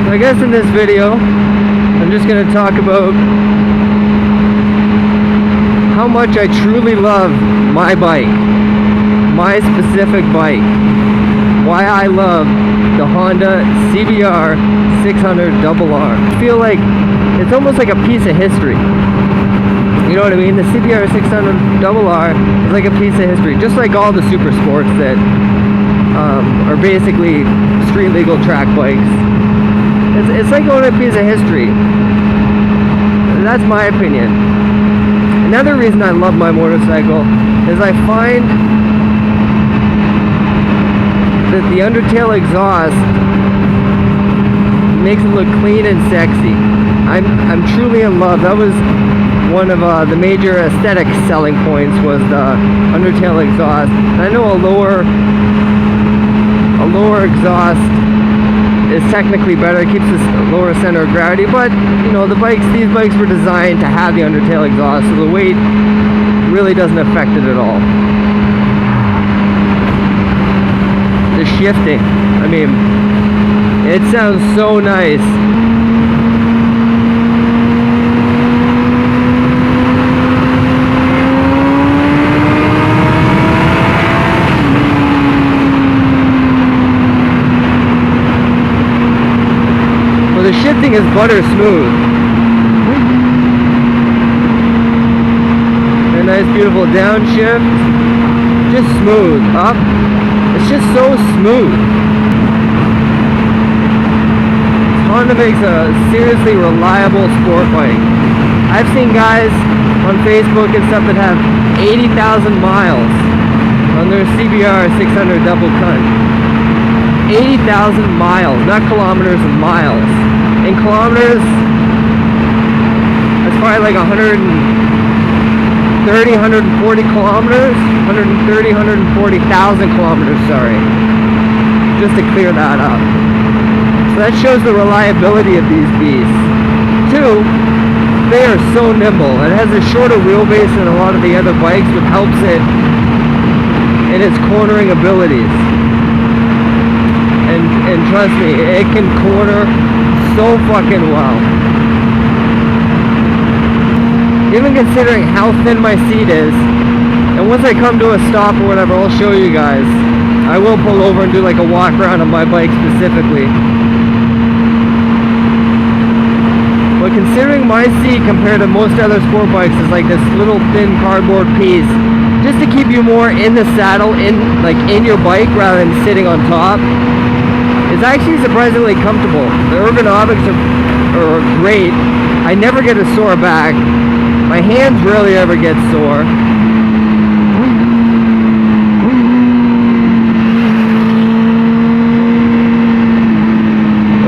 I guess in this video, I'm just going to talk about how much I truly love my bike, my specific bike, why I love the Honda CBR600RR. I feel like it's almost like a piece of history. You know what I mean? The CBR600RR is like a piece of history, just like all the super sports that are basically street legal track bikes. It's like going a piece of history. That's my opinion. Another reason I love my motorcycle is I find that the undertail exhaust makes it look clean and sexy. I'm truly in love. That was one of the major aesthetic selling points, was the undertail exhaust. And I know a lower exhaust is technically better. It keeps this lower center of gravity, but you know, these bikes were designed to have the undertail exhaust, so the weight really doesn't affect it at all. The shifting, I mean, it sounds so nice. The shifting is butter smooth. A nice beautiful downshift. Just smooth. Up. It's just so smooth. Honda makes a seriously reliable sport bike. I've seen guys on Facebook and stuff that have 80,000 miles on their CBR600 double cut. 80,000 miles, not kilometers, and miles. In kilometers, that's probably like 130, 140 kilometers, 130, 140,000 kilometers, sorry, just to clear that up. So that shows the reliability of these beasts. Two, they are so nimble. It has a shorter wheelbase than a lot of the other bikes, which helps it in its cornering abilities. And trust me, it can corner so fucking well. Even considering how thin my seat is, and once I come to a stop or whatever, I'll show you guys. I will pull over and do like a walk around on my bike specifically. But considering my seat compared to most other sport bikes is like this little thin cardboard piece, just to keep you more in the saddle, in your bike rather than sitting on top, it's actually surprisingly comfortable. The ergonomics are great. I never get a sore back. My hands rarely ever get sore.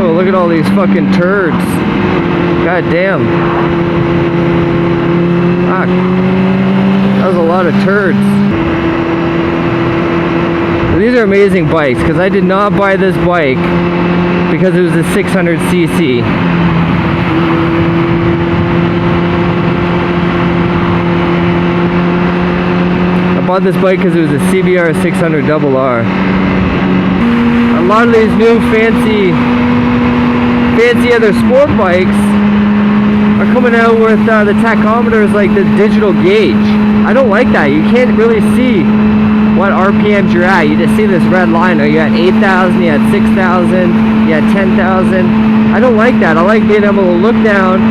Oh, look at all these fucking turds. God damn. Fuck. That was a lot of turds. These are amazing bikes, because I did not buy this bike because it was a 600cc. I bought this bike because it was a CBR600RR. A lot of these new fancy other sport bikes are coming out with the tachometers like the digital gauge. I don't like that. You can't really see what RPMs you're at. You just see this red line. Are you at 8,000? You at 6,000? You at 10,000? I don't like that. I like being able to look down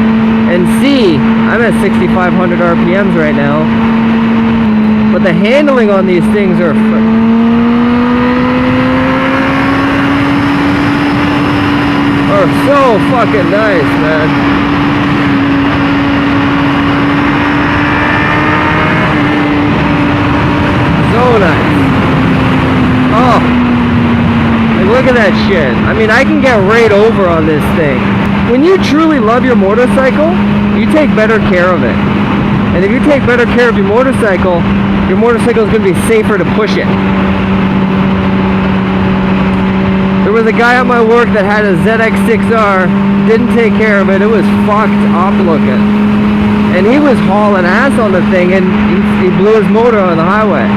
and see. I'm at 6,500 RPMs right now. But the handling on these things are so fucking nice, man. So nice. Oh, like look at that shit. I mean, I can get right over on this thing. When you truly love your motorcycle, you take better care of it. And if you take better care of your motorcycle is going to be safer to push it. There was a guy at my work that had a ZX6R, didn't take care of it. It was fucked up looking. And he was hauling ass on the thing, and he blew his motor on the highway.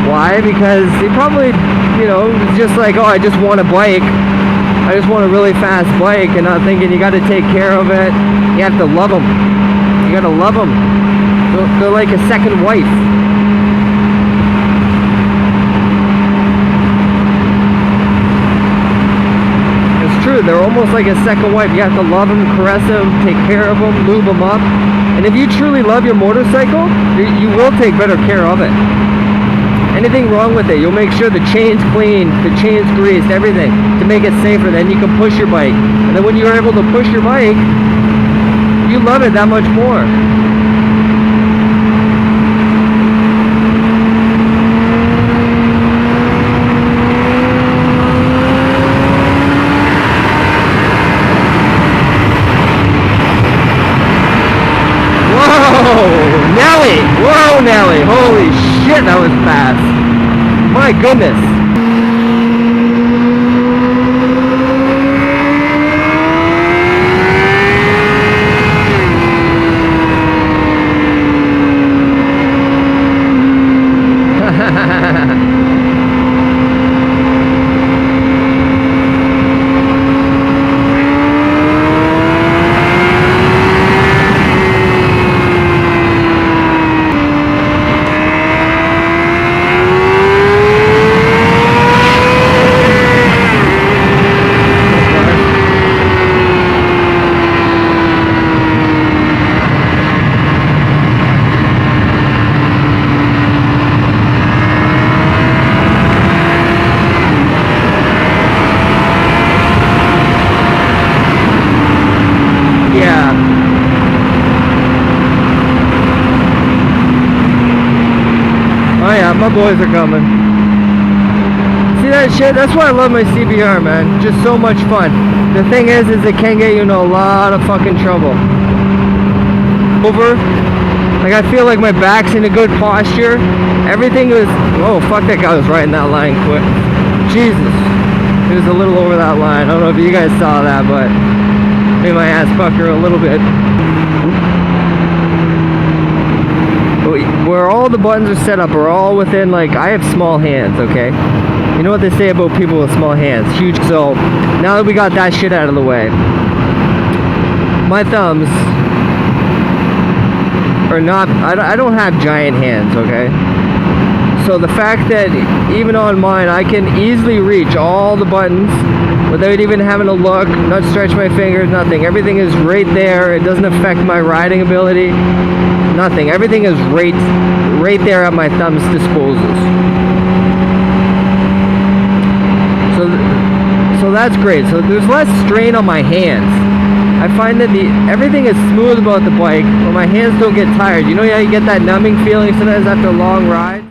Why? Because he probably, you know, was just like, oh, I just want a bike. I just want a really fast bike and not thinking you got to take care of it. You have to love them. You got to love them. They're like a second wife. It's true. They're almost like a second wife. You have to love them, caress them, take care of them, lube them up. And if you truly love your motorcycle, you will take better care of it. Anything wrong with it, you'll make sure the chain's clean, the chain's greased, everything to make it safer. Then you can push your bike. And then when you're able to push your bike, you love it that much more. Whoa, Nelly! Whoa, Nelly! Holy shit, that was fast. My goodness. Oh yeah, my boys are coming. See that shit? That's why I love my CBR, man. Just so much fun. The thing is it can get you in a lot of fucking trouble. Like I feel like my back's in a good posture. Everything was, oh fuck, that guy was riding that line quick. Jesus. He was a little over that line. I don't know if you guys saw that, but made my ass pucker a little bit. Where all the buttons are set up are all within, like, I have small hands, okay? You know what they say about people with small hands? Huge. So now that we got that shit out of the way, my thumbs are not, I don't have giant hands, okay? So the fact that even on mine I can easily reach all the buttons without even having to look, not stretch my fingers, nothing. Everything is right there. It doesn't affect my riding ability. Nothing. Everything is right there at my thumb's disposals. So that's great. So there's less strain on my hands. I find that everything is smooth about the bike, but my hands don't get tired. You know how you get that numbing feeling sometimes after a long ride?